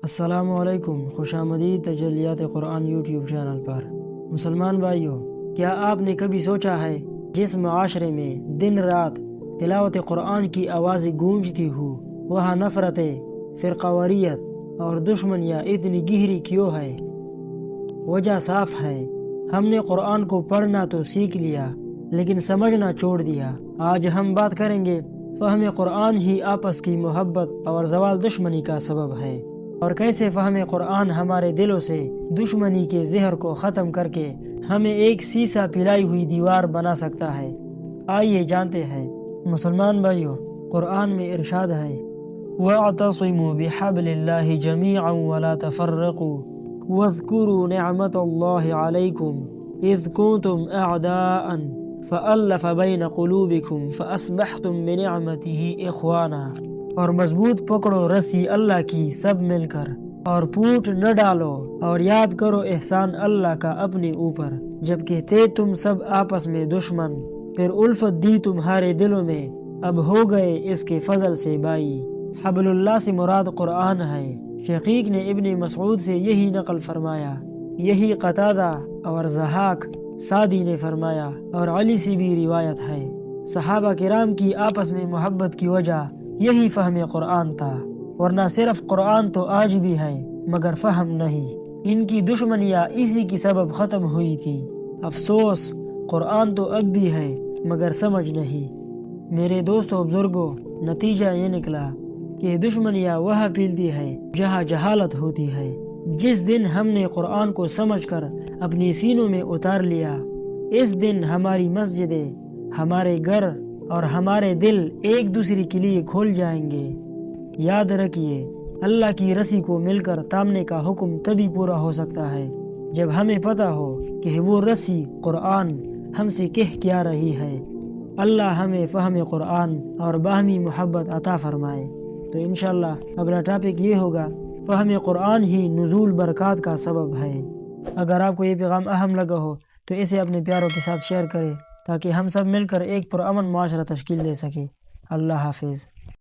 السلام علیکم، خوش آمدید تجلیات قرآن یوٹیوب چینل پر۔ مسلمان بھائیوں، کیا آپ نے کبھی سوچا ہے جس معاشرے میں دن رات تلاوت قرآن کی آوازیں گونجتی ہو، وہاں نفرتیں، فرقہ واریت اور دشمنیاں اتنی گہری کیوں ہے؟ وجہ صاف ہے، ہم نے قرآن کو پڑھنا تو سیکھ لیا لیکن سمجھنا چھوڑ دیا۔ آج ہم بات کریں گے فہم قرآن ہی آپس کی محبت اور زوال دشمنی کا سبب ہے، اور کیسے فہم قرآن ہمارے دلوں سے دشمنی کے زہر کو ختم کر کے ہمیں ایک سیسا پلائی ہوئی دیوار بنا سکتا ہے۔ آئیے جانتے ہیں۔ مسلمان بھائیوں، قرآن میں ارشاد ہے وَاعْتَصِمُوا بِحَبْلِ اللَّهِ جَمِيعًا وَلَا تَفَرَّقُوا وَاذْكُرُوا نِعْمَةَ اللَّهِ عَلَيْكُمْ إِذْ كُنْتُمْ أَعْدَاءً فَأَلَّفَ بَيْنَ قُلُوبِكُمْ فَأَصْبَحْتُمْ بِنِعْمَتِهِ إِخْوَانًا۔ اور مضبوط پکڑو رسی اللہ کی سب مل کر، اور پھوٹ نہ ڈالو، اور یاد کرو احسان اللہ کا اپنے اوپر، جبکہ تھے تم سب آپس میں دشمن، پھر الفت دی تمہارے دلوں میں، اب ہو گئے اس کے فضل سے بھائی۔ حبل اللہ سے مراد قرآن ہے۔ شقیق نے ابن مسعود سے یہی نقل فرمایا، یہی قتادہ اور ضحاک سعدی نے فرمایا، اور علی سے بھی روایت ہے۔ صحابہ کرام کی آپس میں محبت کی وجہ یہی فہم قرآن تھا، ورنہ صرف قرآن تو آج بھی ہے مگر فہم نہیں۔ ان کی دشمنیاں اسی کی سبب ختم ہوئی تھی۔ افسوس، قرآن تو اب بھی ہے مگر سمجھ نہیں۔ میرے دوستوں بزرگوں، نتیجہ یہ نکلا کہ دشمنیاں وہاں پھیلتی ہے جہاں جہالت ہوتی ہے۔ جس دن ہم نے قرآن کو سمجھ کر اپنی سینوں میں اتار لیا، اس دن ہماری مسجدیں، ہمارے گھر اور ہمارے دل ایک دوسرے کے لیے کھول جائیں گے۔ یاد رکھیے، اللہ کی رسی کو مل کر تامنے کا حکم تبھی پورا ہو سکتا ہے جب ہمیں پتہ ہو کہ وہ رسی قرآن ہم سے کیا رہی ہے۔ اللہ ہمیں فہم قرآن اور باہمی محبت عطا فرمائے۔ تو انشاءاللہ اگلا ٹاپک یہ ہوگا، فہم قرآن ہی نزول برکات کا سبب ہے۔ اگر آپ کو یہ پیغام اہم لگا ہو تو اسے اپنے پیاروں کے ساتھ شیئر کریں تاکہ ہم سب مل کر ایک پرامن معاشرہ تشکیل دے سکیں۔ اللہ حافظ۔